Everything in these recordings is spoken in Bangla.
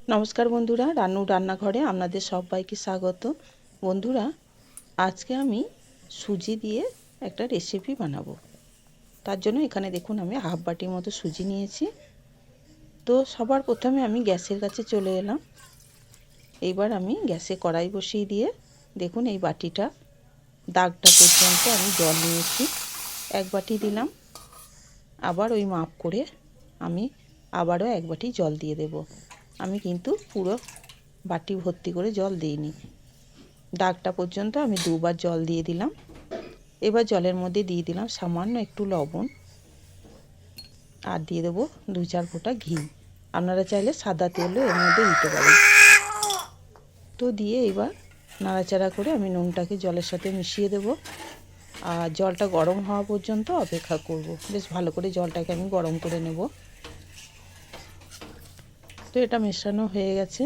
নমস্কার বন্ধুরা, রান্নুর রান্নাঘরে আপনাদের সবাইকে স্বাগত। বন্ধুরা, আজকে আমি সুজি দিয়ে একটা রেসিপি বানাবো। তার জন্য এখানে দেখুন আমি হাফ বাটির মতো সুজি নিয়েছি। তো সবার প্রথমে আমি গ্যাসের কাছে চলে এলাম। এইবার আমি গ্যাসে কড়াই বসিয়ে দিয়ে দেখুন এই বাটিটা দাগটা পর্যন্ত আমি জল নিয়েছি। এক বাটি দিলাম, আবার ওই মাপ করে আমি আবারও এক বাটি জল দিয়ে দেব। আমি কিন্তু পুরো বাটি ভর্তি করে জল দিইনি, দাগটা পর্যন্ত আমি দুবার জল দিয়ে দিলাম। এবার জলের মধ্যে দিয়ে দিলাম সামান্য একটু লবণ, আর দিয়ে দেবো 2-4 ফোঁটা ঘি। আপনারা চাইলে সাদা তেলও এর মধ্যে দিতে পারেন। তো দিয়ে এবার নাড়াচাড়া করে আমি নুনটাকে জলের সাথে মিশিয়ে দেব, আর জলটা গরম হওয়া পর্যন্ত অপেক্ষা করব। বেশ ভালো করে জলটাকে আমি গরম করে নেব। তো এটা মেশানো হয়ে গেছে।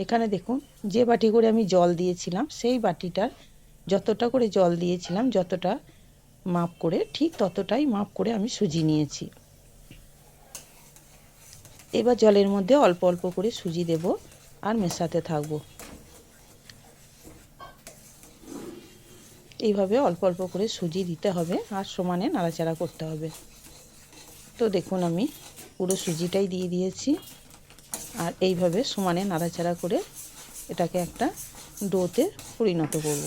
এখানে দেখুন যে বাটি করে আমি জল দিয়েছিলাম সেই বাটিটার যতটা করে জল দিয়েছিলাম, যতটা মাপ করে ঠিক ততটাই মাপ করে আমি সুজি নিয়েছি। এবার জলের মধ্যে অল্প অল্প করে সুজি দেব আর মেশাতে থাকবো। এইভাবে অল্প অল্প করে সুজি দিতে হবে আর সমানে নাড়াচাড়া করতে হবে। তো দেখুন আমি পুরো সুজিটাই দিয়ে দিয়েছি, আর এইভাবে সমানে নাড়াচাড়া করে এটাকে একটা ডোতে পরিণত করব।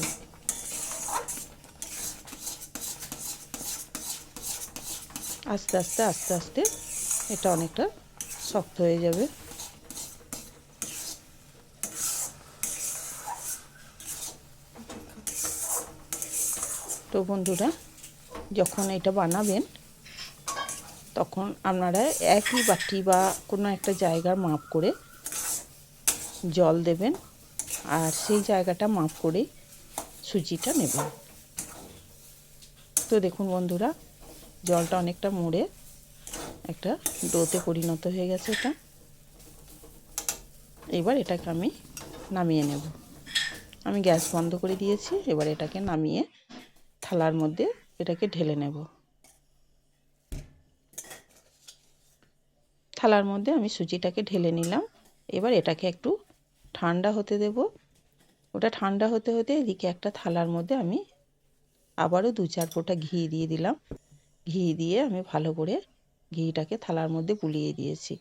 আস্তে আস্তে আস্তে আস্তে এটা অনেকটা শক্ত হয়ে যাবে। তো বন্ধুরা, যখন এটা বানাবেন তখন আপনারা একই বাটি বা কোনো একটা জায়গার মাপ করে জল দেবেন, আর সেই জায়গাটা মাপ করেই সুজিটা নেবেন। তো দেখুন বন্ধুরা, জলটা অনেকটা মরে একটা ডোতে পরিণত হয়ে গেছে এটা। এবার এটাকে আমি নামিয়ে নেব। আমি গ্যাস বন্ধ করে দিয়েছি। এবার এটাকে নামিয়ে থালার মধ্যে এটাকে ঢেলে নেব। থালার মধ্যে আমি সুজিটাকে ঢেলে নিলাম। এবার এটাকে একটু ঠান্ডা হতে দেব। ওটা ঠান্ডা হতে হতে এদিকে একটা থালার মধ্যে আমি আবারও 2-4 ফোঁটা ঘি দিয়ে দিলাম। ঘি দিয়ে আমি ভালো করে ঘিটাকে থালার মধ্যে বুলিয়ে দিয়েছি।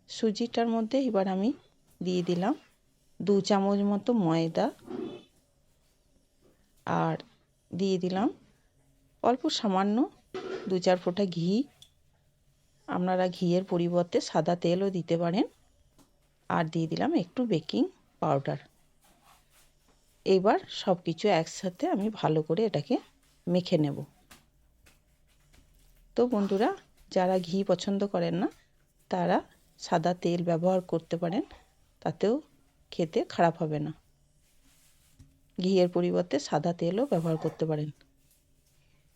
সুজিটার মধ্যে এবার আমি দিয়ে দিলাম 2 চামচ মতো ময়দা, আর দিয়ে দিলাম অল্প সামান্য 2-4 ফোঁটা ঘি। আপনারা ঘিয়ের পরিবর্তে সাদা তেলও দিতে পারেন। আর দিয়ে দিলাম একটু বেকিং পাউডার। এবার সব কিছু একসাথে আমি ভালো করে এটাকে মেখে নেব। তো বন্ধুরা, যারা ঘি পছন্দ করেন না তারা সাদা তেল ব্যবহার করতে পারেন, তাতেও খেতে খারাপ হবে না। ঘিয়ের পরিবর্তে সাদা তেলও ব্যবহার করতে পারেন।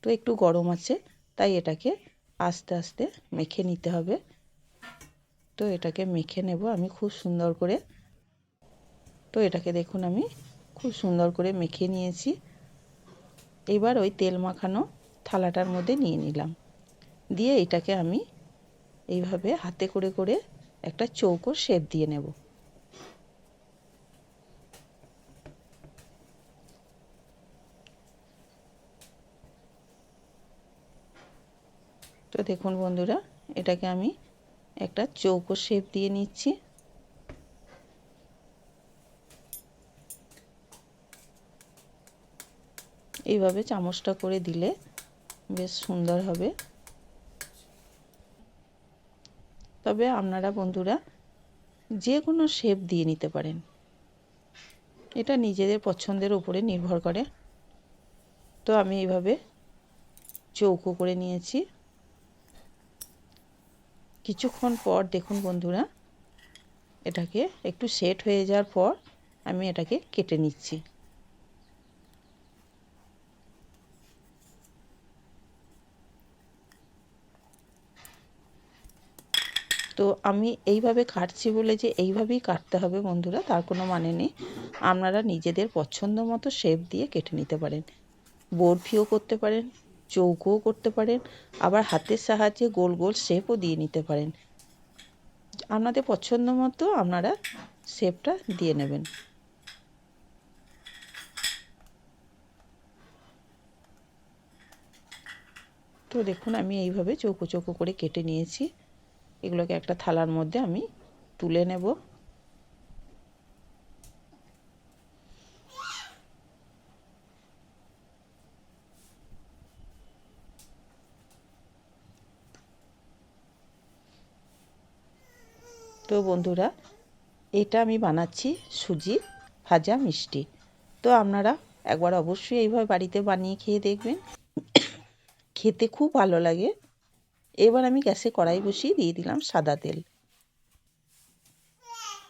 তো একটু গরম আছে, তাই এটাকে আস্তে আস্তে মেখে নিতে হবে। তো এটাকে মেখে নেব আমি খুব সুন্দর করে। তো এটাকে দেখুন আমি খুব সুন্দর করে মেখে নিয়েছি। এবার ওই তেল মাখানো থালাটার মধ্যে নিয়ে নিলাম, দিয়ে এটাকে আমি এইভাবে হাতে করে করে একটা চৌকো শেপ দিয়ে নেব। তো দেখুন বন্ধুরা, এটাকে আমি একটা চৌকো শেপ দিয়ে নিচ্ছি। এইভাবে চামচটা করে দিলে বেশ সুন্দর হবে। তবে আপনারা বন্ধুরা যে কোনো শেপ দিয়ে নিতে পারেন, এটা নিজেদের পছন্দের উপরে নির্ভর করে। তো আমি এইভাবে চৌকো করে নিয়েছি। কিছুক্ষণ পর দেখুন বন্ধুরা, এটাকে একটু সেট হয়ে যাওয়ার পর আমি এটাকে কেটে নিচ্ছি। তো আমি এইভাবে কাটছি বলে যে এইভাবেই কাটতে হবে বন্ধুরা তার কোনো মানে নেই। আপনারা নিজেদের পছন্দ মতো শেপ দিয়ে কেটে নিতে পারেন। বরফিও করতে পারেন, চৌকোও করতে পারেন, আবার হাতের সাহায্যে গোল গোল শেপও দিয়ে নিতে পারেন। আপনাদের পছন্দ মতো আপনারা শেপটা দিয়ে নেবেন। তো দেখুন আমি এইভাবে চৌকো চৌকো করে কেটে নিয়েছি। এগুলোকে একটা থালার মধ্যে আমি তুলে নেব। তো বন্ধুরা, এটা আমি বানাচ্ছি সুজির ভাজা মিষ্টি। তো আপনারা একবার অবশ্যই এইভাবে বাড়িতে বানিয়ে খেয়ে দেখবেন, খেতে খুব ভালো লাগে। এবার আমি গ্যাসে কড়াই বসিয়ে দিয়ে দিলাম সাদা তেল।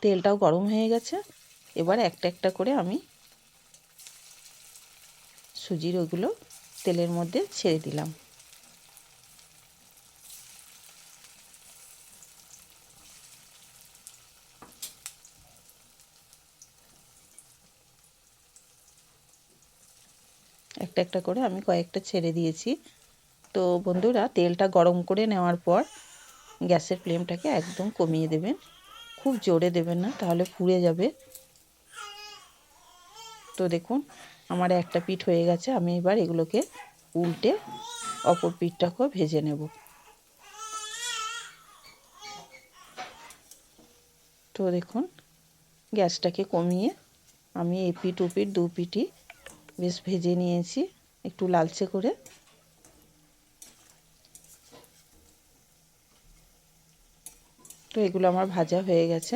তেলটাও গরম হয়ে গেছে। এবার একটা একটা করে আমি সুজির ওগুলো তেলের মধ্যে ছেড়ে দিলাম। একটা একটা করে আমি কয়েকটা ছেড়ে দিয়েছি। তো বন্ধুরা, তেলটা গরম করে নেওয়ার পর গ্যাসের ফ্লেমটাকে একদম কমিয়ে দেবেন। খুব জোরে দেবেন না, তাহলে পুড়ে যাবে। তো দেখুন আমার একটা পিঠ হয়ে গেছে। আমি এবার এগুলোকে উল্টে অপর পিঠটাকেও ভেজে নেব। তো দেখুন গ্যাসটাকে কমিয়ে আমি এই পিঠ ও পিঠ দু পিঠই বেশ ভেজে নিয়েছি একটু লালচে করে। তো এগুলো আমার ভাজা হয়ে গেছে।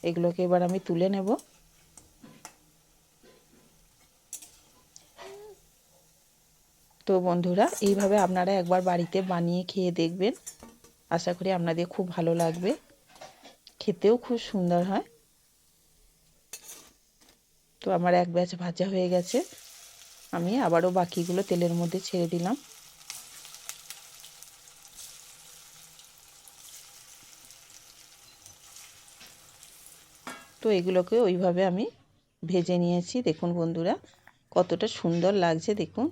এগুলোকে এবার আমি তুলে নেব। তো বন্ধুরা, এইভাবে আপনারা একবার বাড়িতে বানিয়ে খেয়ে দেখবেন। আশা করি আপনাদের খুব ভালো লাগবে, খেতেও খুব সুন্দর হয়। তো আমার এক ব্যাচ ভাজা হয়ে গেছে। আমি আবারও বাকিগুলো তেলের মধ্যে ছেড়ে দিলাম। তো এগুলোকে ওইভাবে আমি ভেজে নিয়েছি। দেখুন বন্ধুরা কতটা সুন্দর লাগছে, দেখুন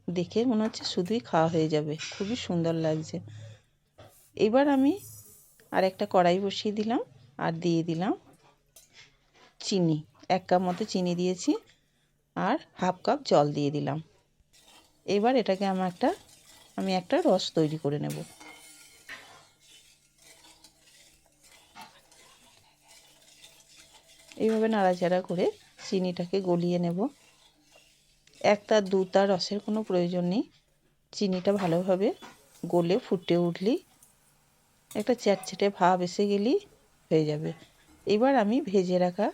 দেখে মনে হচ্ছে শুধুই খাওয়া হয়ে যাবে, খুবই সুন্দর লাগছে। এবার আমি আর একটা কড়াই বসিয়ে দিলাম আর দিয়ে দিলাম চিনি। 1 কাপ মতো চিনি দিয়েছি আর হাফ কাপ জল দিয়ে দিলাম। এবার এটাকে আমি একটা রস তৈরি করে নেব। এইভাবে নাড়াচাড়া করে চিনিটাকে গলিয়ে নেব। একটা দুটা রসের কোনো প্রয়োজন নেই। চিনিটা ভালোভাবে গলে ফুটে উঠলেই একটা চ্যাটচ্যাটে ভাব এসে গেলেই হয়ে যাবে। এবার আমি ভেজে রাখা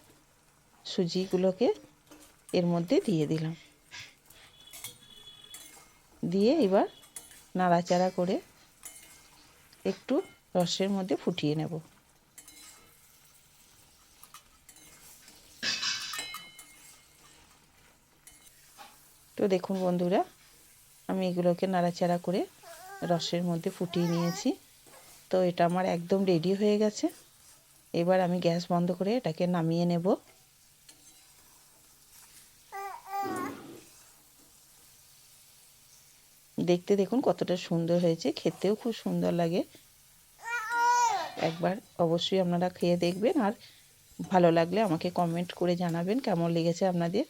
সুজিগুলোকে এর মধ্যে দিয়ে দিলাম। দিয়ে এবার নাড়াচাড়া করে একটু রসের মধ্যে ফুটিয়ে নেব। তো দেখুন বন্ধুরা, আমি এগুলোকে নাড়াচাড়া করে রসের মধ্যে ফুটিয়ে নিয়েছি। তো এটা আমার একদম রেডি হয়ে গেছে। এবার আমি গ্যাস বন্ধ করে এটাকে নামিয়ে নেব। দেখতে দেখুন কতটা সুন্দর হয়েছে, খেতেও খুব সুন্দর লাগে। একবার অবশ্যই আপনারা খেয়ে দেখবেন, আর ভালো লাগলে আমাকে কমেন্ট করে জানাবেন কেমন লেগেছে আপনাদের।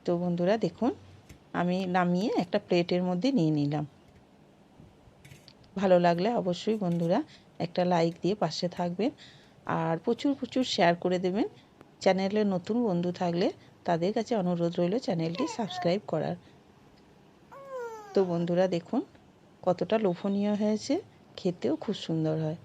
তো বন্ধুরা দেখুন আমি নামিয়ে একটা প্লেটের মধ্যে নিয়ে নিলাম। ভালো লাগলে অবশ্যই বন্ধুরা একটা লাইক দিয়ে পাশে থাকবেন আর প্রচুর প্রচুর শেয়ার করে দেবেন। চ্যানেলে নতুন বন্ধু থাকলে তাদের কাছে অনুরোধ রইল চ্যানেলটি সাবস্ক্রাইব করার। তো বন্ধুরা দেখুন কতটা লোভনীয় হয়েছে, খেতেও খুব সুন্দর হয়।